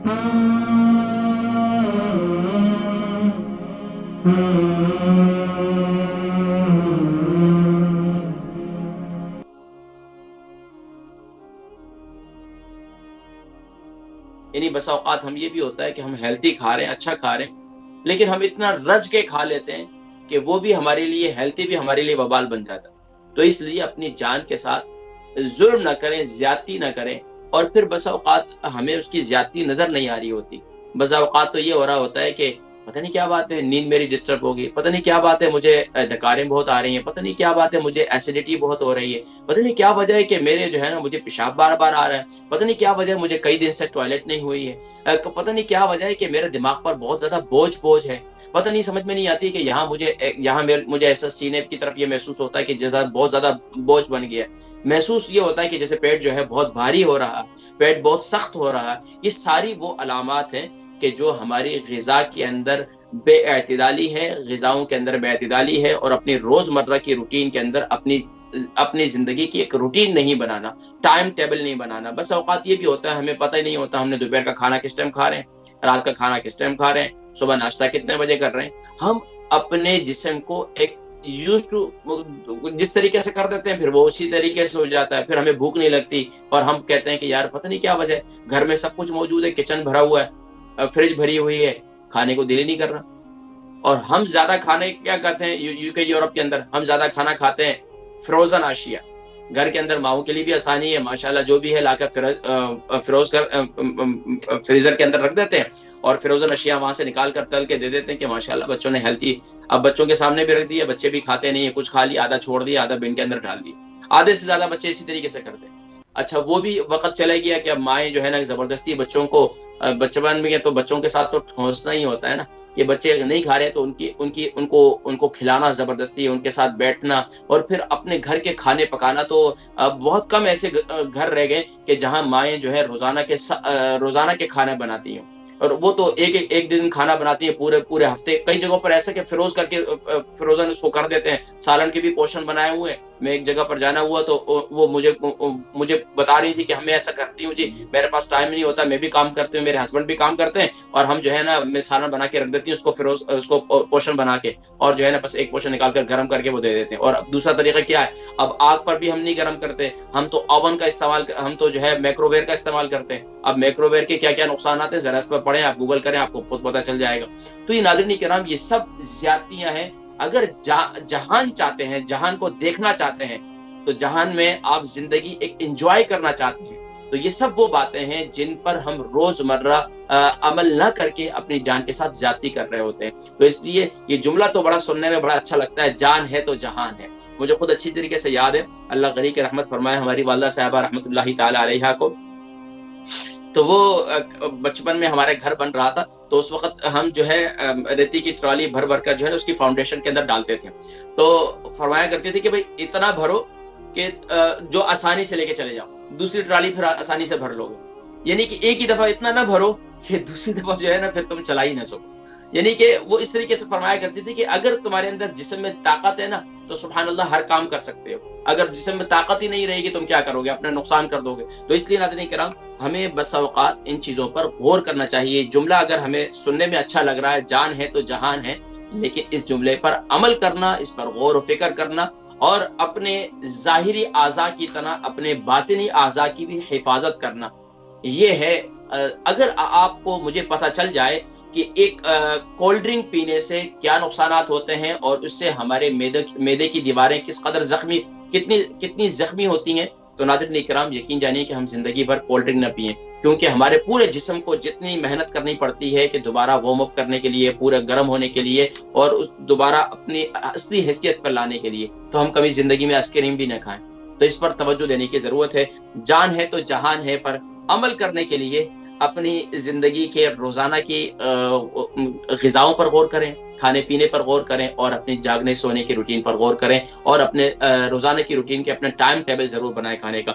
یعنی بسا اوقات ہم یہ بھی ہوتا ہے کہ ہم ہیلتھی کھا رہے ہیں، اچھا کھا رہے ہیں، لیکن ہم اتنا رج کے کھا لیتے ہیں کہ وہ بھی ہمارے لیے ہیلتھی بھی ہمارے لیے وبال بن جاتا ہے۔ تو اس لیے اپنی جان کے ساتھ ظلم نہ کریں، زیادتی نہ کریں، اور پھر بسا اوقات ہمیں اس کی زیادتی نظر نہیں آ رہی ہوتی۔ بسا اوقات تو یہ ہو رہا ہوتا ہے کہ پتہ نہیں کیا بات ہے، نیند میری ڈسٹرب ہوگی، پتہ نہیں کیا بات ہے، مجھے ڈکاریں بہت آ رہی ہیں، پتہ نہیں کیا بات ہے، مجھے ایسیڈیٹی بہت ہو رہی ہے، پتہ نہیں کیا وجہ ہے کہ میرے جو ہے نا مجھے پیشاب بار بار آ رہا ہے، پتہ نہیں کیا وجہ ہے مجھے کئی دن سے ٹوائلٹ نہیں ہوئی ہے، پتہ نہیں کیا وجہ ہے کہ میرے دماغ پر بہت زیادہ بوجھ ہے، پتہ نہیں، سمجھ میں نہیں آتی کہ یہاں مجھے ایسا سینے کی طرف یہ محسوس ہوتا ہے کہ جیسا بہت زیادہ بوجھ بن گیا ہے، محسوس یہ ہوتا ہے کہ جیسے پیٹ جو ہے بہت بھاری ہو رہا ہے، پیٹ بہت سخت ہو رہا ہے۔ یہ ساری وہ علامات ہیں کہ جو ہماری غذا کے اندر بے اعتدالی ہے، غذاؤں کے اندر بے اعتدالی ہے، اور اپنی روزمرہ کی روٹین کے اندر اپنی زندگی کی ایک روٹین نہیں بنانا، ٹائم ٹیبل نہیں بنانا۔ بس اوقات یہ بھی ہوتا ہے ہمیں پتہ ہی نہیں ہوتا ہم نے دوپہر کا کھانا کس ٹائم کھا رہے ہیں، رات کا کھانا کس ٹائم کھا رہے ہیں، صبح ناشتہ کتنے بجے کر رہے ہیں۔ ہم اپنے جسم کو ایک یوز ٹو جس طریقے سے کر دیتے ہیں، پھر وہ اسی طریقے سے ہو جاتا ہے، پھر ہمیں بھوک نہیں لگتی، اور ہم کہتے ہیں کہ یار پتہ نہیں کیا وجہ ہے، گھر میں سب کچھ موجود ہے، کچن بھرا ہوا ہے، فریج بھری ہوئی ہے، کھانے کو دل ہی نہیں کر رہا۔ اور ہم زیادہ کھانے کیا کرتے ہیں، یو کے یورپ کے اندر ہم زیادہ کھانا کھاتے ہیں فروزن اشیاء۔ گھر کے اندر ماؤں کے لیے بھی آسانی ہے، ماشاءاللہ جو بھی ہے لا کر فروز کر فریزر کے اندر رکھ دیتے ہیں، اور فروزن اشیاء وہاں سے نکال کر تل کے دے دیتے ہیں کہ ماشاءاللہ بچوں نے ہیلتھی، اب بچوں کے سامنے بھی رکھ دیا، بچے بھی کھاتے نہیں ہیں، کچھ کھا لیا، آدھا چھوڑ دیا، آدھا بن کے اندر ڈال دیا، آدھے سے زیادہ بچے اسی طریقے سے کرتے ہیں۔ اچھا وہ بھی وقت چلے گیا کہ اب مائیں جو ہے نا زبردستی بچوں کو، بچپن میں تو بچوں کے ساتھ تو ٹھونسنا ہی ہوتا ہے نا، کہ بچے نہیں کھا رہے تو ان کو کھلانا زبردستی، ان کے ساتھ بیٹھنا، اور پھر اپنے گھر کے کھانے پکانا۔ تو بہت کم ایسے گھر رہ گئے کہ جہاں مائیں جو ہے روزانہ کے کھانے بناتی ہیں، اور وہ تو ایک دن کھانا بناتی ہیں پورے ہفتے۔ کئی جگہوں پر ایسا کہ فروز کر کے فروزن اس کو کر دیتے ہیں، سالن کے بھی پورشن بنائے ہوئے ہیں۔ میں ایک جگہ پر جانا ہوا تو وہ مجھے بتا رہی تھی کہ ہمیں ایسا کرتی ہوں جی، میرے پاس ٹائم نہیں ہوتا، میں بھی کام کرتی ہوں، میرے ہسبینڈ بھی کام کرتے ہیں، اور ہم جو ہے نا میں سالن بنا کے رکھ دیتی ہوں اس کو پورشن بنا کے، اور جو ہے نا بس ایک پورشن نکال کر گرم کر کے وہ دے دیتے ہیں۔ اور اب دوسرا طریقہ کیا ہے، اب آگ پر بھی ہم نہیں گرم کرتے، ہم تو اوون کا استعمال، ہم تو جو ہے مائکرو ویو کا استعمال کرتے ہیں۔ اب مائکرو ویو کے کیا کیا نقصانات ہیں ذرا اس پر پڑھیں، آپ گوگل کریں، آپ کو خود پتہ چل جائے گا۔ تو یہ ناظرین کرام، یہ سب زیادتیاں ہیں۔ اگر جہان چاہتے ہیں، جہان کو دیکھنا چاہتے ہیں، تو جہان میں آپ زندگی ایک انجوائے کرنا چاہتے ہیں، تو یہ سب وہ باتیں ہیں جن پر ہم روزمرہ عمل نہ کر کے اپنی جان کے ساتھ زیادتی کر رہے ہوتے ہیں۔ تو اس لیے یہ جملہ تو بڑا سننے میں بڑا اچھا لگتا ہے، جان ہے تو جہان ہے۔ مجھے خود اچھی طریقے سے یاد ہے، اللہ غنی کی رحمت فرمائے ہماری والدہ صاحبہ رحمۃ اللہ تعالی علیہا کو، تو وہ بچپن میں ہمارے گھر بن رہا تھا، تو اس وقت ہم جو ہے ریتی کی ٹرالی بھر بھر کر جو ہے اس کی فاؤنڈیشن کے اندر ڈالتے تھے، تو فرمایا کرتے تھے کہ بھائی اتنا بھرو کہ جو آسانی سے لے کے چلے جاؤ، دوسری ٹرالی پھر آسانی سے بھر لو گے، یعنی کہ ایک ہی دفعہ اتنا نہ بھرو کہ دوسری دفعہ جو ہے نا پھر تم چلا ہی نہ سکو۔ یعنی کہ وہ اس طریقے سے فرمایا کرتی تھی کہ اگر تمہارے اندر جسم میں طاقت ہے نا تو سبحان اللہ ہر کام کر سکتے ہو، اگر جسم میں طاقت ہی نہیں رہے گی تم کیا کرو گے، اپنا نقصان کر دو گے۔ تو اس لیے ناظرین کرام، ہمیں بس اوقات ان چیزوں پر غور کرنا چاہیے۔ جملہ اگر ہمیں سننے میں اچھا لگ رہا ہے، جان ہے تو جہان ہے، لیکن اس جملے پر عمل کرنا، اس پر غور و فکر کرنا، اور اپنے ظاہری اعضاء کی طرح اپنے باطنی اعضاء کی بھی حفاظت کرنا، یہ ہے۔ اگر آپ کو مجھے پتہ چل جائے کہ ایک کولڈ ڈرنک پینے سے کیا نقصانات ہوتے ہیں، اور اس سے ہمارے معدے کی دیواریں کتنی زخمی ہوتی ہیں، تو ناظرین کرام یقین جانیے کہ ہم زندگی بھر کولڈ ڈرنک نہ پئیں، کیونکہ ہمارے پورے جسم کو جتنی محنت کرنی پڑتی ہے کہ دوبارہ وارم اپ کرنے کے لیے، پورے گرم ہونے کے لیے، اور اس دوبارہ اپنی اصلی حیثیت پر لانے کے لیے، تو ہم کبھی زندگی میں آئس کریم بھی نہ کھائیں۔ تو اس پر توجہ دینے کی ضرورت ہے۔ جان ہے تو جہان ہے پر عمل کرنے کے لیے اپنی زندگی کے روزانہ کی غذاؤں پر غور کریں، کھانے پینے پر غور کریں، اور اپنے جاگنے سونے کی روٹین پر غور کریں، اور اپنے روزانہ کی روٹین کے اپنے ٹائم ٹیبل ضرور بنائیں کھانے کا۔